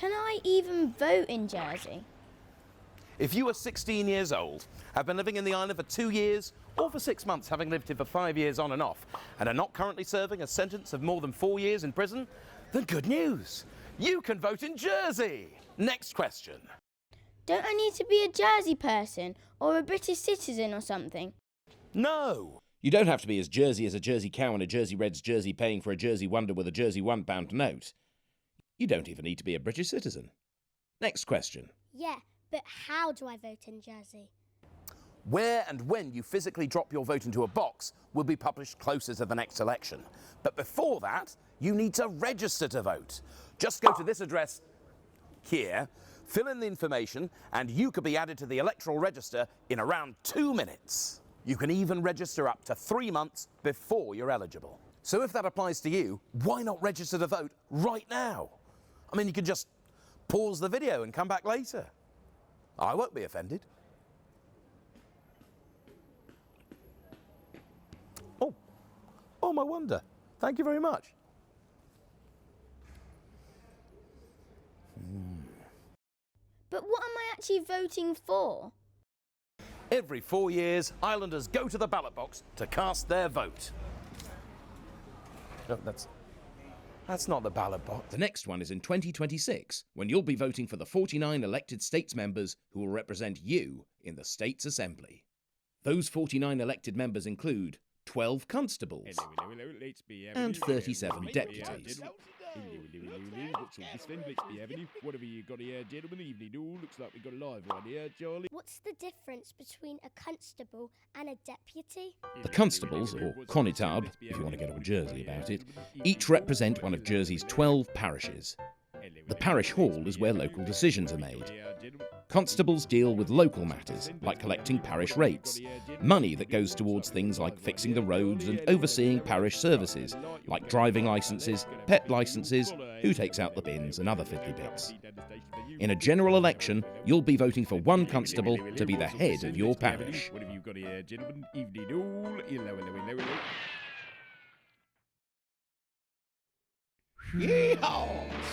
Can I even vote in Jersey? If you are 16 years old, have been living in the island for 2 years, or for 6 months having lived here for 5 years on and off, and are not currently serving a sentence of more than 4 years in prison, then good news! You can vote in Jersey! Next question. Don't I need to be a Jersey person or a British citizen or something? No! You don't have to be as Jersey as a Jersey cow in a Jersey Reds jersey paying for a Jersey Wonder with a Jersey £1 note. You don't even need to be a British citizen. Next question. Yeah, but how do I vote in Jersey? Where and when you physically drop your vote into a box will be published closer to the next election. But before that, you need to register to vote. Just go to this address here, fill in the information, and you could be added to the electoral register in around 2 minutes. You can even register up to 3 months before you're eligible. So if that applies to you, why not register to vote right now? I mean, you could just pause the video and come back later. I won't be offended. Oh, my wonder. Thank you very much. But what am I actually voting for? Every 4 years, islanders go to the ballot box to cast their vote. No, that's not the ballot box. The next one is in 2026, when you'll be voting for the 49 elected states members who will represent you in the States Assembly. Those 49 elected members include 12 constables and 37 deputies. What's the difference between a constable and a deputy? The constables, or connitab, if you want to get all Jersey about it, each represent one of Jersey's 12 parishes. The parish hall is where local decisions are made. Constables deal with local matters, like collecting parish rates, money that goes towards things like fixing the roads and overseeing parish services, like driving licences, pet licences, who takes out the bins and other fiddly bits. In a general election, you'll be voting for one constable to be the head of your parish.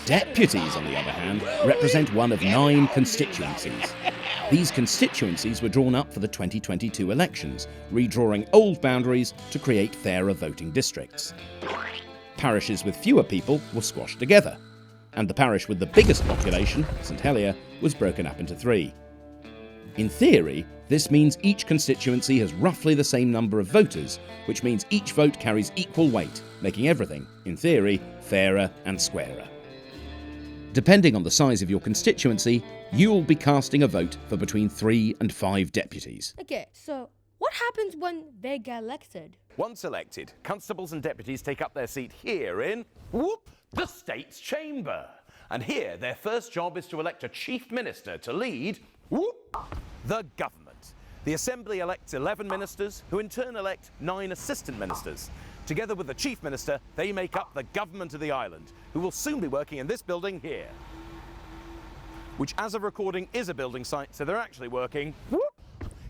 Deputies, on the other hand, represent one of 9 constituencies. These constituencies were drawn up for the 2022 elections, redrawing old boundaries to create fairer voting districts. Parishes with fewer people were squashed together, and the parish with the biggest population, St Helier, was broken up into 3. In theory, this means each constituency has roughly the same number of voters, which means each vote carries equal weight, making everything, in theory, fairer and squarer. Depending on the size of your constituency, you'll be casting a vote for between 3 and 5 deputies. Okay, so what happens when they get elected? Once elected, constables and deputies take up their seat here in, the States Chamber. And here, their first job is to elect a chief minister to lead, the government. The Assembly elects 11 ministers, who in turn elect 9 assistant ministers. Together with the chief minister, they make up the government of the island, who will soon be working in this building here. Which, as of recording, is a building site, so they're actually working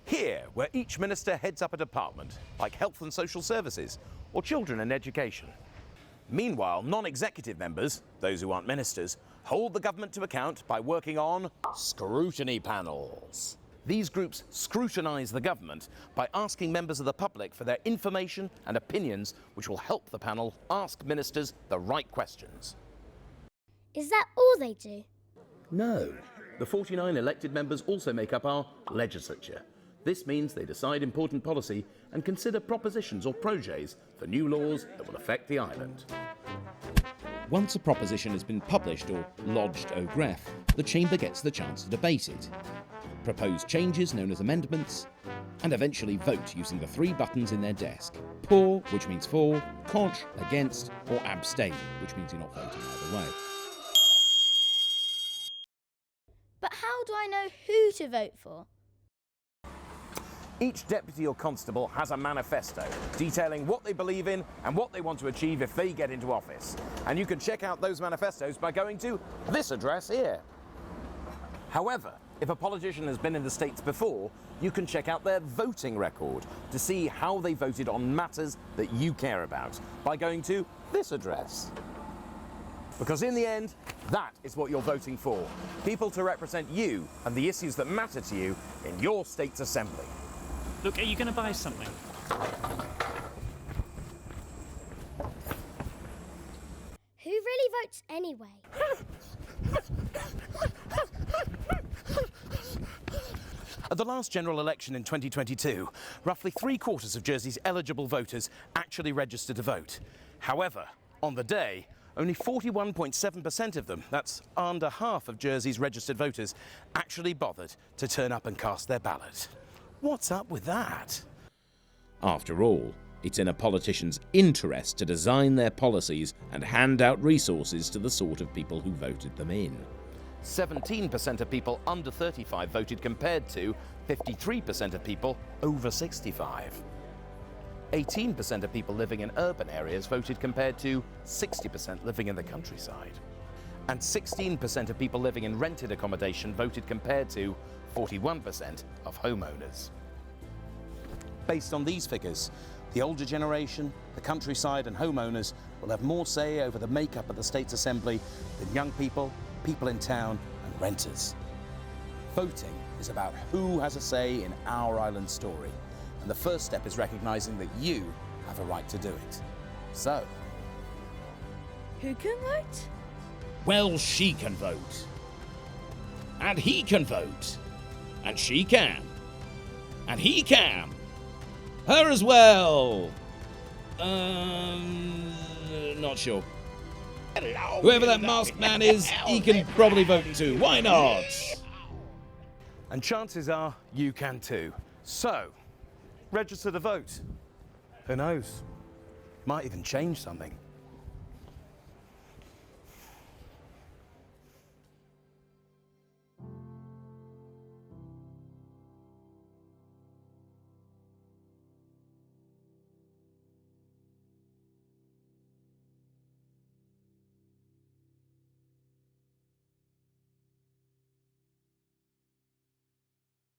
here, where each minister heads up a department, like health and social services, or children and education. Meanwhile, non-executive members, those who aren't ministers, hold the government to account by working on scrutiny panels. These groups scrutinise the government by asking members of the public for their information and opinions, which will help the panel ask ministers the right questions. Is that all they do? No. The 49 elected members also make up our legislature. This means they decide important policy and consider propositions or projets for new laws that will affect the island. Once a proposition has been published or lodged au greffe, the Chamber gets the chance to debate it, propose changes known as amendments, and eventually vote using the 3 buttons in their desk. Pour, which means for, contre, against, or abstain, which means you're not voting either way. But how do I know who to vote for? Each deputy or constable has a manifesto detailing what they believe in and what they want to achieve if they get into office. And you can check out those manifestos by going to this address here. However, if a politician has been in the States before, you can check out their voting record to see how they voted on matters that you care about by going to this address. Because in the end, that is what you're voting for. People to represent you and the issues that matter to you in your state's assembly. Look, are you going to buy something? Who really votes anyway? At the last general election in 2022, roughly 3/4 of Jersey's eligible voters actually registered to vote. However, on the day, only 41.7% of them, that's under half of Jersey's registered voters, actually bothered to turn up and cast their ballot. What's up with that? After all, it's in a politician's interest to design their policies and hand out resources to the sort of people who voted them in. 17% of people under 35 voted compared to 53% of people over 65. 18% of people living in urban areas voted compared to 60% living in the countryside. And 16% of people living in rented accommodation voted compared to 41% of homeowners. Based on these figures, the older generation, the countryside and homeowners will have more say over the makeup of the state's assembly than young people, people in town and renters. Voting is about who has a say in our island story, and the first step is recognising that you have a right to do it. So, Who can vote? Well, she can vote. And he can vote. And she can. And he can. Her as well. Not sure. Whoever that masked man is, he can probably vote too. Why not? and chances are you can too. So, register to vote. Who knows? Might even change something.